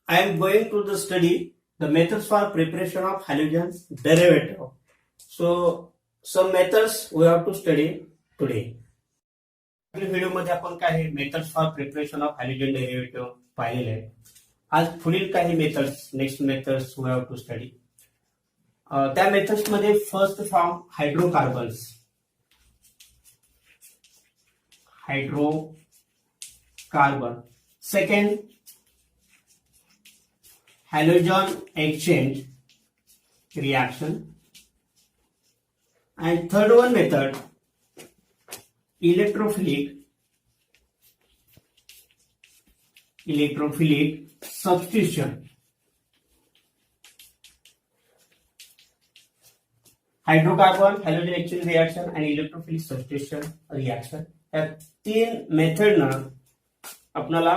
I am going to the study the methods for preparation of halogen derivative. So some methods we have to study today. आपल्या व्हिडिओमध्ये आपण काही methods for preparation of halogen derivative पाहिलेले आहेत. आज पुढील काही methods next methods we have to study. त्या मेथड्स मध्ये first from hydrocarbons. Hydrocarbon. Second halogen exchange reaction, and third one method electrophilic substitution. Hydrocarbon, halogen exchange reaction आणि electrophilic substitution reaction या तीन मेथडनं आपल्याला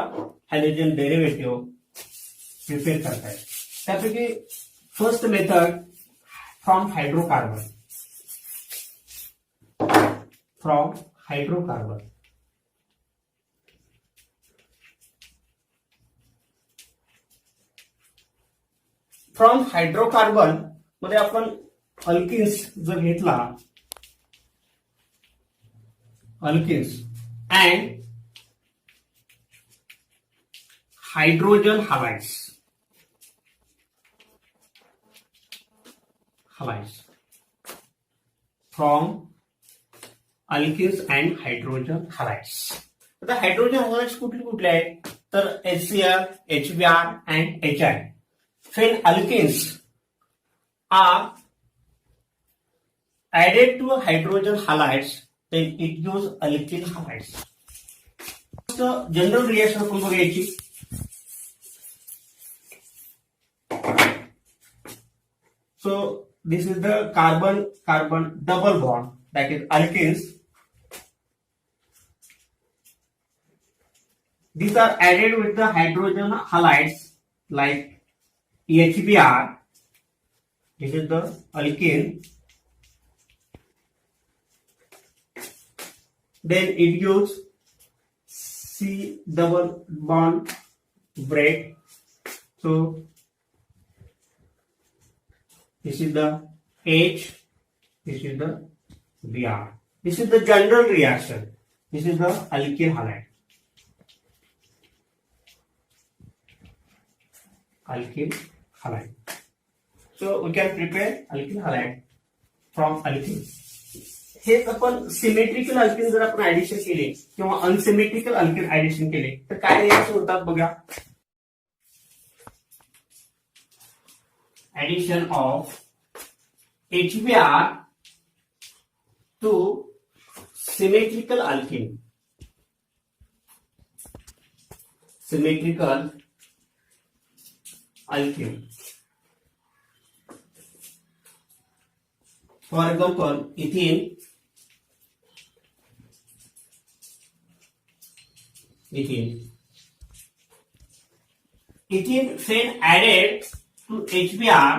हॅलोजन डेरिव्हेटिव्ह प्रिपेयर करता है. त्यापैकी first method from hydrocarbon. From hydrocarbon मध्ये आपण अल्किन्स जर घेतला, alkenes and hydrogen halides. From alkenes and hydrogen halides. आता हायड्रोजन हॅलाइड्स कुठले कुठले आहेत तर HCl, HBr and HI. When alkenes are added to hydrogen halides, then it gives alkene halides. General reaction आपण बघायची. So this is the carbon double bond, that is alkenes. These are added with the hydrogen halides like HBr. This is the alkene. Then it gives C double bond break. So this is the H, this is the Br. This is the general reaction. This is the alkene halide. So we can prepare alkene halide from alkene. हे आपण symmetrical alkane जर आपण addition केले किंवा unsymmetrical alkane addition केले तर काय reaction होतात बघा. Addition of HBr to symmetrical alkene. For example, ethene. Ethene when added to HBr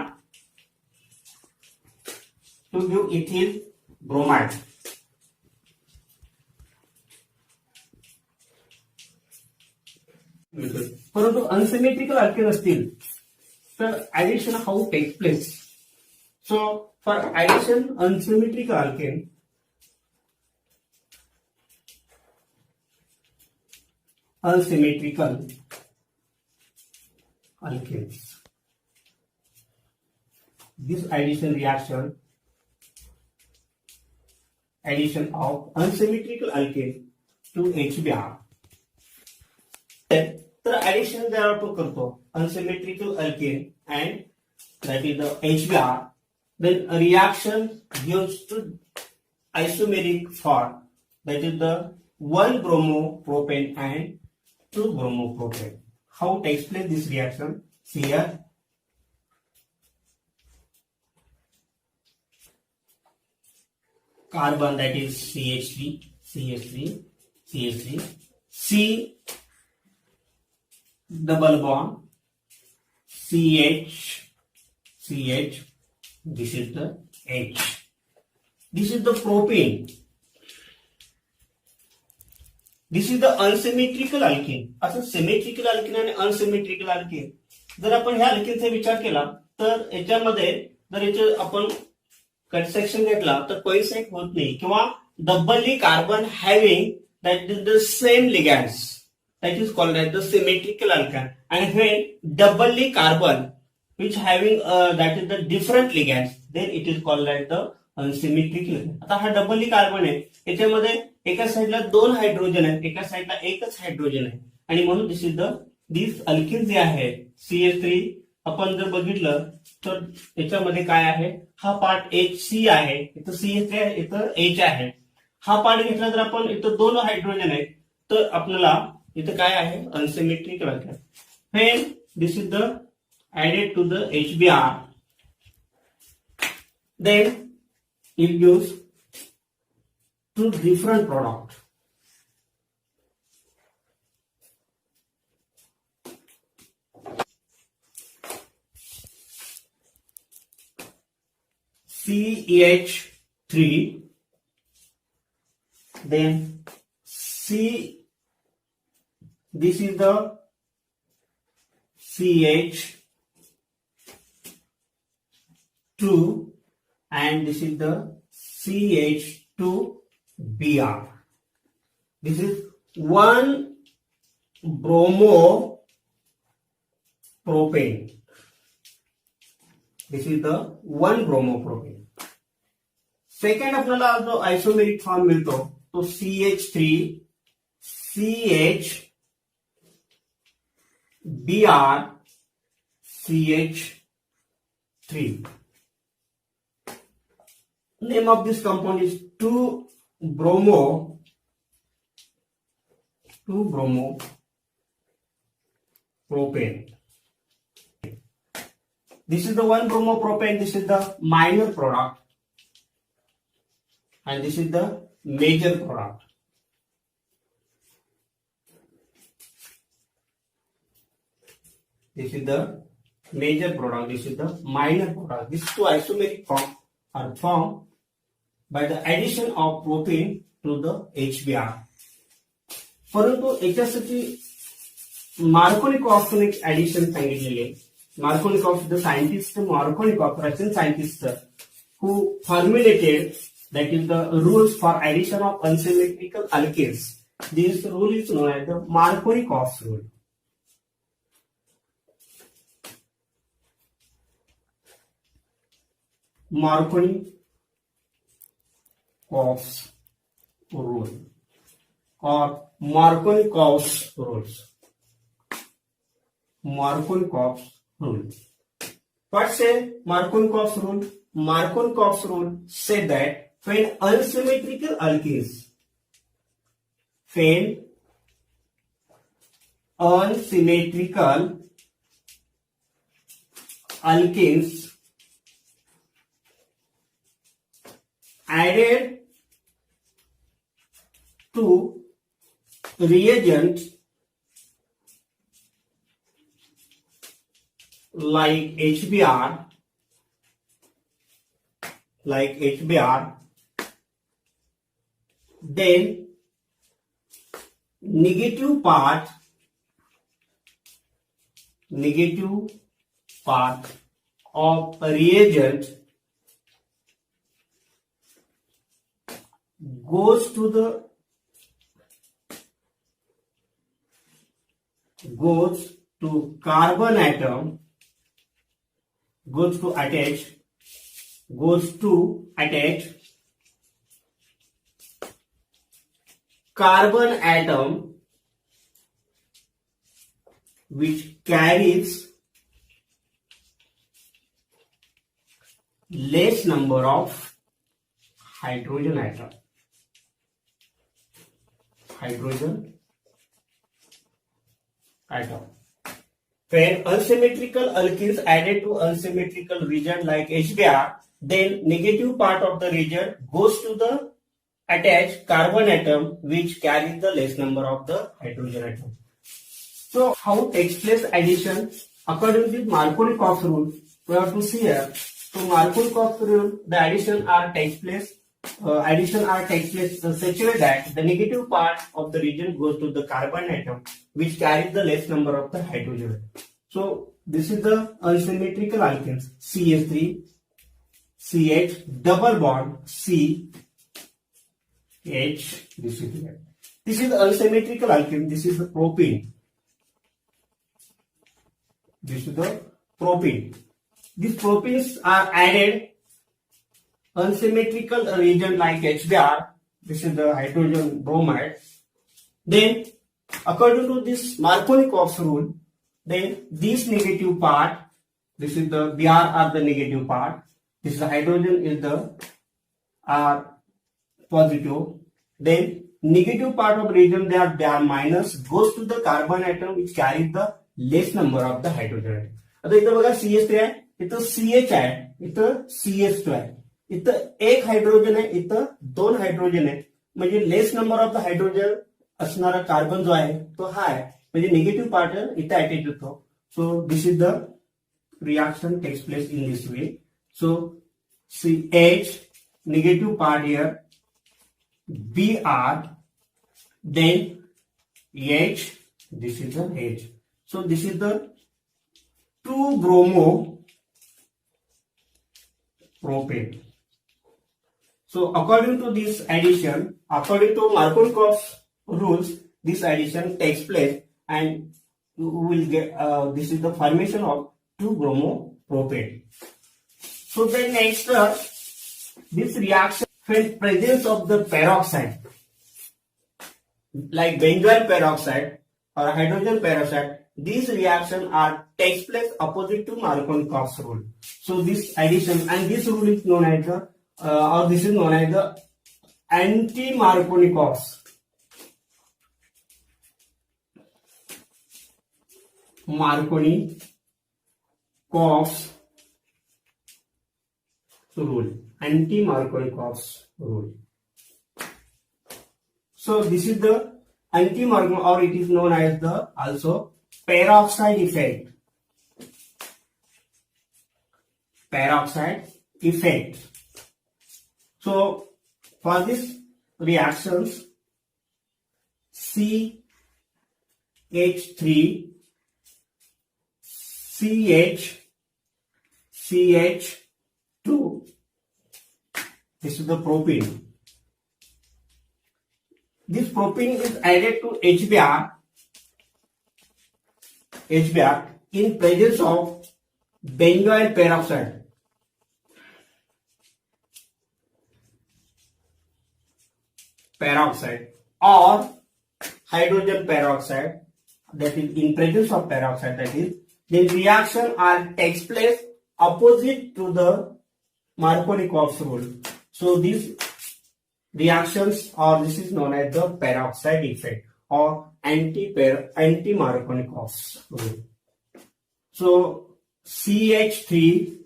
to give ethyl bromide. परंतु अनसिमेट्रिकल अल्केन असतील तर addition how takes place. So for addition unsymmetrical alkene, this addition of unsymmetrical alkane to HBr. तर addition जर आपण करतो unsymmetrical alkane and that is the HBr, then a reaction gives to isomeric form, that is the 1 bromopropane and 2 bromopropane. How takes place this reaction? See here. Carbon, that is CH3, C double bond, CH, this is the H. This is the propane. This is the unsymmetrical alkene. असं symmetrical alkene आणि unsymmetrical alkene. जर आपण ह्या अल्किनचा विचार केला तर याच्यामध्ये जर याचे आपण कट सेक्शन घेतला तर कोइन्साइड होत नाही, किंवा doubly carbon having that is the same ligands that is called as the symmetrical alkyne, and when doubly carbon which having that is the different ligands, then it is called as the unsymmetrical. आता हा डबली carbon आहे, याच्यामध्ये एका साईडला 2 hydrogen आहेत, एका साईडला एकच हायड्रोजन आहे, आणि म्हणून दिस अल्किन जे आहे CH3 आपण जर बघितलं तर याच्यामध्ये काय आहे, हा पार्ट HC आहे, इथं CH3 आहे, इथं H आहे. हा पार्ट घेतला तर आपण इथं 2 हायड्रोजन आहेत, तर आपल्याला इथं काय आहे, unsymmetrical alkene. When this is the added to the HBr, then it gives two different products. CH3, then this is the CH2 and this is the CH2Br. This is one bromopropane. This is the one bromopropane. Second आपल्याला जो आयसोमेरिक form मिळतो तो CH3 CH Br CH3. Name of this compound is 2-bromopropane. This is the 1-bromopropane. This is the minor product, and this is the major product. This is the major product, this is the minor product. These two isomeric forms are formed by the addition of propane to the HBr. परंतु याच्यासाठी मार्कोनिकॉफचं एक addition सांगितलेले. Markovnikov the scientist, Markovnikov Russian scientist who formulated that is the rules for addition of unsymmetrical alkanes. This rule is known as the Markovnikov rule. Markovnikov's rule or Markovnikov's rules. Markovnikov's rule. What say Markovnikov's rule? Markovnikov's rule said that when unsymmetrical alkenes added to reagent like HBr, then negative part of reagent goes to carbon atom, goes to attach carbon atom which carries less number of hydrogen atom. When unsymmetrical alkenes added to unsymmetrical region like HBr, then negative part of the region goes to the attached carbon atom which carries the less number of the hydrogen atom. So how takes place addition? According to Markovnikov's rule, we have to see here. So Markovnikov's rule, the addition takes place addition are takes place such a way that the negative part of the region goes to the carbon atom which carries the less number of the hydrogen. So this is the unsymmetrical alkenes CH3, CH, double bond C, H. This is the unsymmetrical alkene. This is the propene. This is the propene. These propenes are added unsymmetrical region like HBr. This is the hydrogen bromide. Then, according to this Markovnikov rule, then this negative part, this is the Br are the negative part. This is the hydrogen is the R positive. Then negative part of region they are minus goes to the carbon atom which carries the less number of the hydrogen. आता इथं बघा CH3 आहे, इथं CH आहे, इथं CH2 आहे, इथं एक हायड्रोजन आहे, इथं दोन हायड्रोजन आहे, म्हणजे less number of the hydrogen असणारा कार्बन जो आहे तो हा आहे, म्हणजे निगेटिव्ह पार्ट इथं अटॅच होतो. So this is the reaction takes place in this way. So CH negative part here, Br, then H, this is the H. So this is the 2-bromo propane. So according to this addition, according to Markovnikov rules, this addition takes place and you will get this is the formation of 2-bromo propane. So then next this reaction when presence of the peroxide like benzoyl peroxide or hydrogen peroxide, these reactions are takes place opposite to Markovnikov's rule. So this addition and this rule is known as the or this is known as the anti-Markovnikov's rule. Anti-Markovnikov's rule. So this is the anti-Markovnikov or it is known as the also peroxide effect. Peroxide effect. So for this reactions CH3 CH2, this is the propene. This propene is added to HBr in presence of benzoyl peroxide. Or hydrogen peroxide, that is in presence of peroxide, that is the reaction takes place opposite to the Markovnikov's rule. So these reactions or this is known as the peroxide effect or anti-Markovnikov's rule. So CH3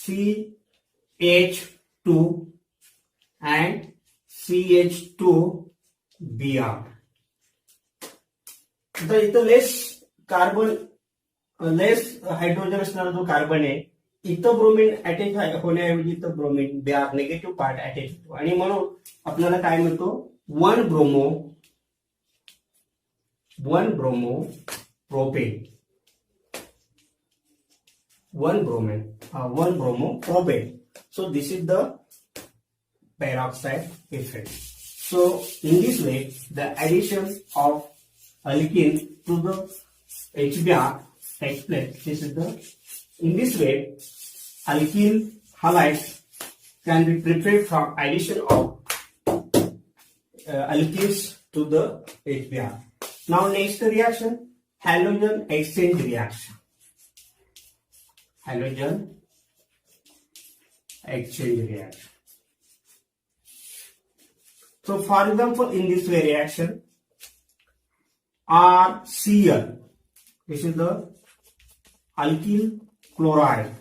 CH2 and CH2Br. The less carbon less hydrogen असणारा जो carbon आहे इथं bromine attach होण्याऐवजी इथं bromine Br negative part attach होतो आणि म्हणून आपल्याला काय मिळतो 1 bromo propane 1 bromo propane. So this is the peroxide effect. So in this way the addition of alkene to the HBr takes place. This is the in this way alkene halides can be prepared from addition of alkenes to the HBr. Now next reaction, halogen exchange reaction. Halogen exchange reaction. So for example in this way reaction RCl, this is the alkyl chloride,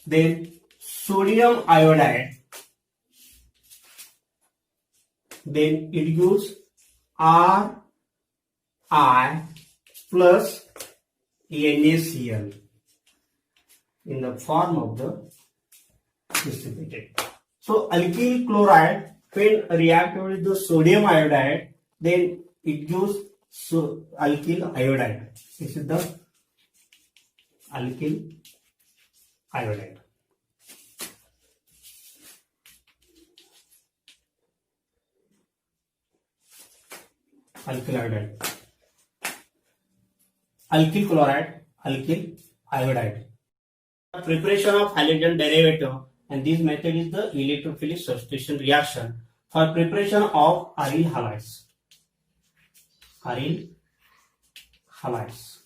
then sodium iodide, then it gives Ri plus NaCl. in the form of the precipitate. So alkyl chloride when reacted with the sodium iodide, then it gives alkyl iodide. This is the alkyl iodide. Alkyl iodide. Alkyl chloride, alkyl iodide. Preparation of halogen derivative, and this method is the electrophilic substitution reaction for preparation of aryl halides. Aryl halides.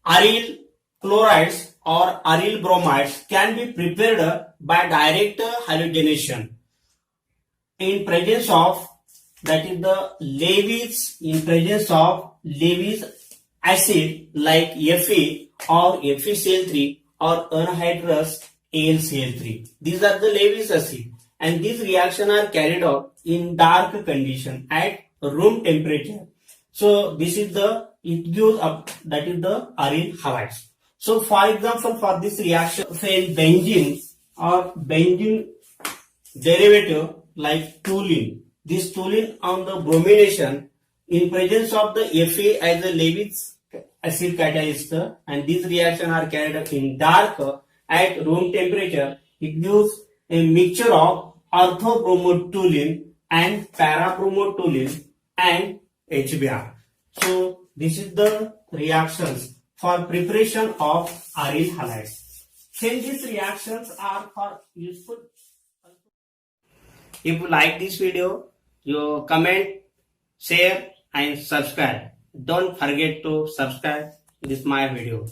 Aryl chlorides or aryl bromides can be prepared by direct halogenation in presence of, that is the Lewis, in presence of Lewis acid like Fe or FeCl3 or anhydrous AlCl3. These are the Lewis acid, and these reactions are carried out in dark condition at room temperature. So this is the, it gives up, that is the aryl halides. So for example, for this reaction, say benzene or benzene derivative like toluene, this toluene on the bromination in presence of the Fe as a Lewis acid catalyst, and these reactions are carried out in dark at room temperature, it gives a mixture of orthobromotoluene and parabromotoluene and HBr. So this is the reactions for preparation of aryl halides. Since these reactions are for useful. If you like this video, you comment, share and subscribe. Don't forget to subscribe this my video.